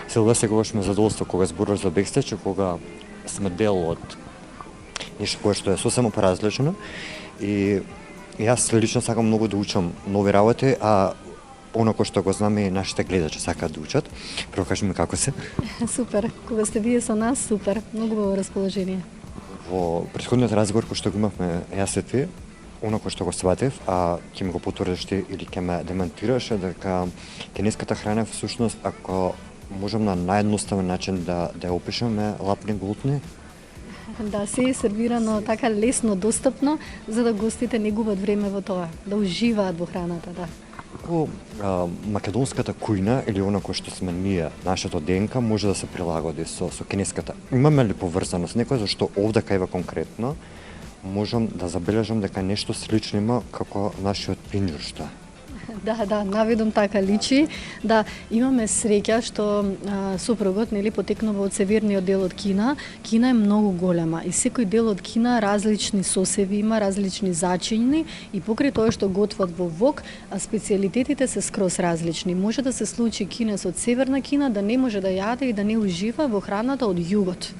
Целта секогаш ме задоволства кога зборуваш за бекстејдж, кога сме дел од нешто кое што е сосема поразлично и јас лично сакам многу да учам нови работи, а оноко што го знаме и нашите гледачи сакаат да учат. Прво кажи ми како се? Супер, кога сте вие со нас, супер, многу во расположение. Во претходниот разговор кој што го имавме јас и ти, оноко што го сватев, а ќе ми го потврдиш ти или ќе ме демантираш, е дека кинеската храна всушност, ако можам на наједноставен начин да ја опишеме, лапни глутни. Да, се е сервирано така лесно достапно, за да гостите не губат време во тоа, да уживаат во храната, да. Како македонската кујна или онако што сме ние, нашето ДНК може да се прилагоди со кинеската. Имаме ли поврзаност некој, зашто овде кај конкретно можам да забележам дека нешто слично има како нашиот пинџуршта. Да, наведом така личи. Да, имаме среќа што супругот нели потекнува од северниот дел од Кина. Кина е многу голема и секој дел од Кина различни сосеви има, различни зачини и покрај тоа што готват во вок, специјалитетите се скроз различни. Може да се случи кинес од северна Кина да не може да јаде и да не ужива во храната од југот,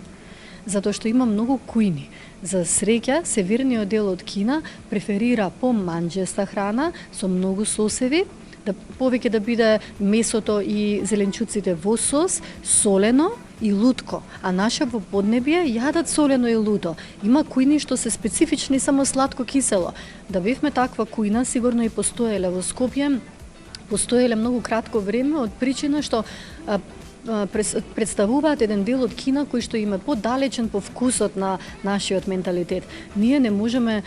затоа што има многу кујни. За среќа, северниот дел од Кина преферира поманџеста храна со многу сосеви, да повеќе да биде месото и зеленчуците во сос, солено и лутко, а наша во поднебие јадат солено и луто. Има кујни што се специфични само сладко-кисело. Да бевме таква кујна, сигурно и постоеле во Скопје, постоеле многу кратко време од причина што представуваат еден дел од Кина кој што им е подалечен по вкусот на нашиот менталитет. Ние не можеме,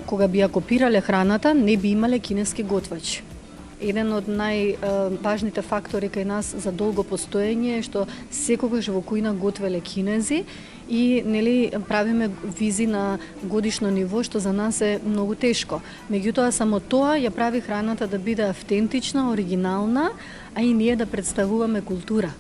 кога би ја копирале храната, не би имале кинески готвач. Еден од најважните фактори кај нас за долго постоење е што секогаш во кујна готвеле кинези и нели правиме визи на годишно ниво што за нас е многу тешко. Меѓутоа само тоа ја прави храната да биде автентична, оригинална, а и ние да представуваме култура.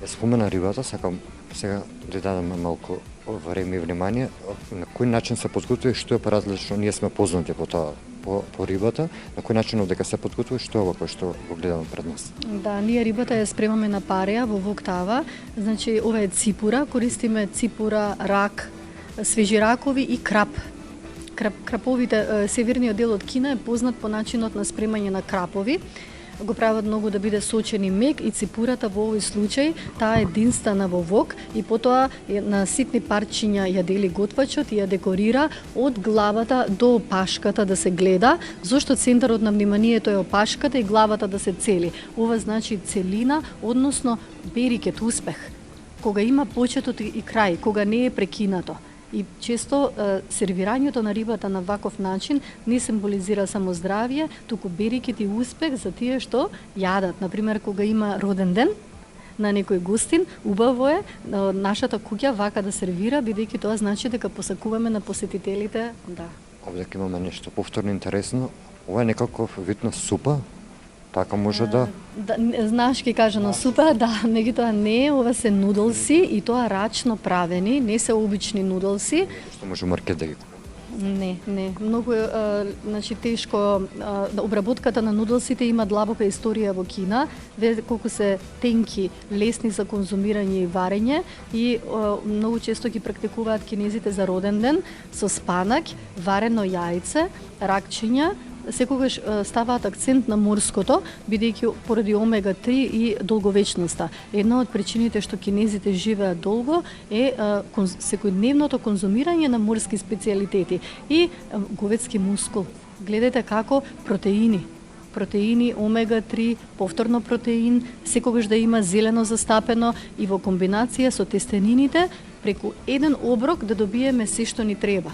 Спомена рибата, сакам сега да дадеме малку време и внимание. На кој начин се подготвува и што е поразлично? Ние сме познати по тоа, по рибата. На кој начин дека се подготвува и што е ова кој што го гледаме пред нас? Да, ние рибата ја спремаме на пареја во воктава. Значи, ова е ципура, користиме ципура, рак, свежи ракови и крап. Краповите, северниот дел од Кина е познат по начинот на спремање на крапови. Го прават многу да биде сочен и мек и ципурата во овој случај, таа е единствена во вок и потоа на ситни парчиња ја дели готвачот и ја декорира од главата до опашката да се гледа, зошто центарот на вниманието е опашката и главата да се цели. Ова значи целина, односно берикет, успех. Кога има почетот и крај, кога не е прекинато. И често сервирањето на рибата на ваков начин не символизира само здравје, туку берикет и успех за тие што јадат. Например, кога има роден ден на некој гостин, убаво е нашата куќа вака да сервира, бидејќи тоа значи дека посакуваме на посетителите, да. Овде имаме нешто повторно интересно. Ова е некаков вид на супа. Така може да... Знаеш ки кажано супа, да, меѓутоа не, ова се нудлси и тоа рачно правени, не се обични нудлси. Што може маркет да ги купи? Не, многу значи тешко. Обработката на нудлсите има длабока историја во Кина, колку се тенки, лесни за конзумирање и варење и многу често ги практикуваат кинезите за роден ден со спанак, варено јајце, ракчиња. Секогаш ставаат акцент на морското, бидејќи поради омега-3 и долговечноста. Една од причините што кинезите живеат долго е секојдневното конзумирање на морски специјалитети и говедски мускул. Гледате како протеини, омега-3, повторно протеин, секогаш да има зелено застапено и во комбинација со тестенините, преку еден оброк да добиеме се што ни треба.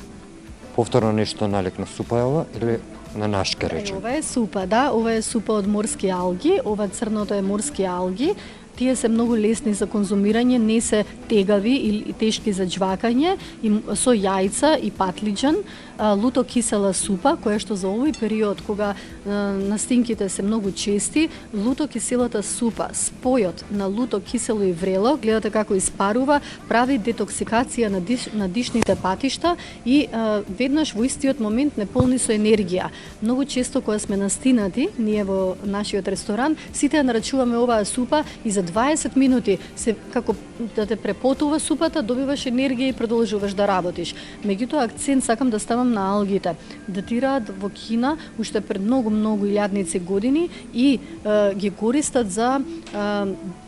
Повторно нешто налик на супа е ова или на нашка речем? Ова е супа, да, ова е супа од морски алги, ова црното е морски алги. Тие се многу лесни за конзумирање, не се тегави или тешки за џвакање, и со јајца и патлиџан, луто кисела супа, која што за овој период кога настинките се многу чести, луто киселата супа, спојот на луто кисело и врело, гледате како испарува, прави детоксикација на дишните патишта и веднаш во истиот момент не полни со енергија. Многу често кога сме настинати, ние во нашиот ресторан, сите ја нарачуваме оваа супа и за 20 минути се како да те препотува супата, добиваш енергија и продолжуваш да работиш. Меѓутоа акцент сакам да ставам на алгите. Датираат во Кина уште пред многу илјадници години и ги користат за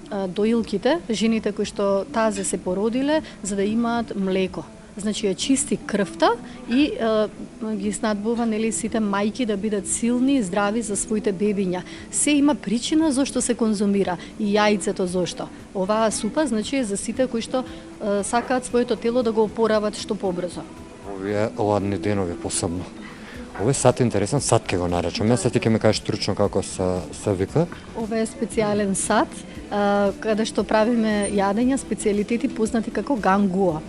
доилките, жените кои што тазе се породиле за да имаат млеко. Значи ја чисти крвта и ги снадбува нели сите мајки да бидат силни и здрави за своите бебиња. Се има причина зошто се конзумира и јајцето зошто. Оваа супа значи е за сите кои што сакаат своето тело да го опорават што побрзо. Овие ладни денови посебно. Овој сат е интересен, сат ќе го наречам. Јас ти ќе ме кажеш стручно како се вика. Ова е специјален сат, каде што правиме јадења, специјалитети познати како гангуа.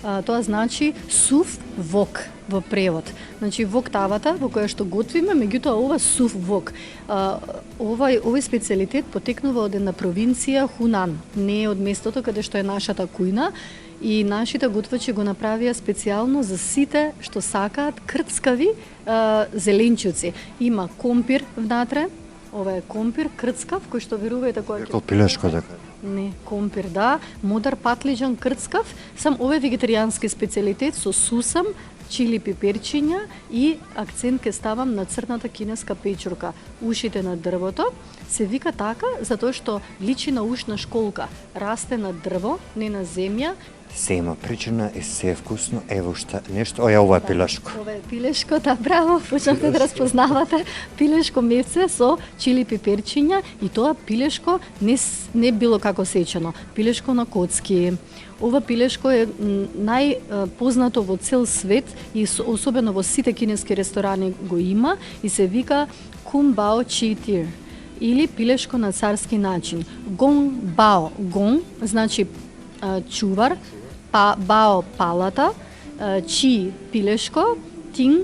Тоа значи сув вок во превод. Значи воктавата во која што готвиме, меѓутоа ова сув вок. Овој специјалитет потекнува од една провинција Хунан, не е од местото каде што е нашата кујна. И нашите готвачи го направија специјално за сите што сакаат крцкави зеленчуци. Има компир внатре, ова е компир крцкав кој што верувајте кој Како пилешко дека. Не, компир да, модар патлиџан крцкав, сам овој вегетаријански специјалитет со сусам, чили пиперчиња и акцент ке ставам на црната кинеска печурка. Ушите на дрвото се вика така затоа што личи на ушна школка, расте на дрво, не на земја. Се има причина и се е вкусно, ево уште нешто. Ова е пилешко. Ова е пилешко, да, браво, почнавте да разпознавате. Пилешко мевце со чили пиперчиња и тоа пилешко не било како сечено, пилешко на коцки. Ова пилешко е најпознато во цел свет и особено во сите кинески ресторани го има и се вика кумбао читир или пилешко на царски начин. Гонг бао, гонг значи чувар, бао палата, чи пилешко, тин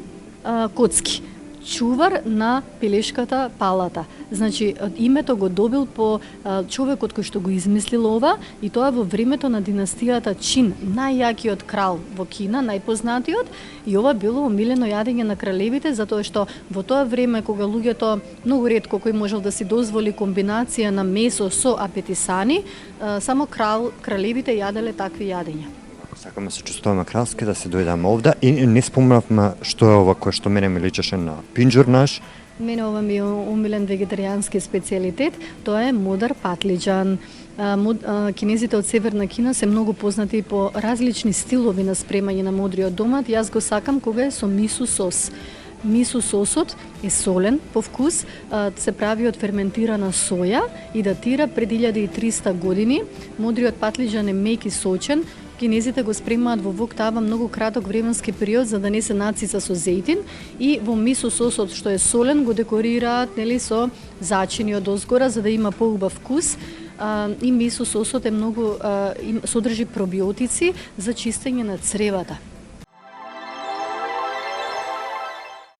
коцки. Чувар на пилешката палата. Значи, името го добил по човекот кој што го измислил ова и тоа во времето на династијата Чин, најјакиот крал во Кина, најпознатиот, и ова било омилено јадење на кралевите затоа што во тоа време кога луѓето многу ретко кој можел да си дозволи комбинација на месо со апетисани, само кралевите јаделе такви јадења. Сакаме се чувствуваме кралски да се дојдеме овде и не спомнавме што е ова кое што мене ми личеше на пинџур наш. Мене ова ми е умилен вегетаријански специјалитет, тоа е модар патлиџан. Кинезите од Северна Кина се многу познати по различни стилови на спремање на модриот домат. Јас го сакам кога е со мису сос. Мису сосот е солен по вкус, се прави од ферментирана соја и датира пред 1300 години. Модриот патлиџан е мек и сочен. Кинезите го спремаат во вок тава многу краток временски период за да не се нацица со зејтин и во мисо сосот што е солен го декорираат нели со зачини од озгора за да има поубав вкус. И мисо сосот е многу содржи пробиотици за чистење на цревата.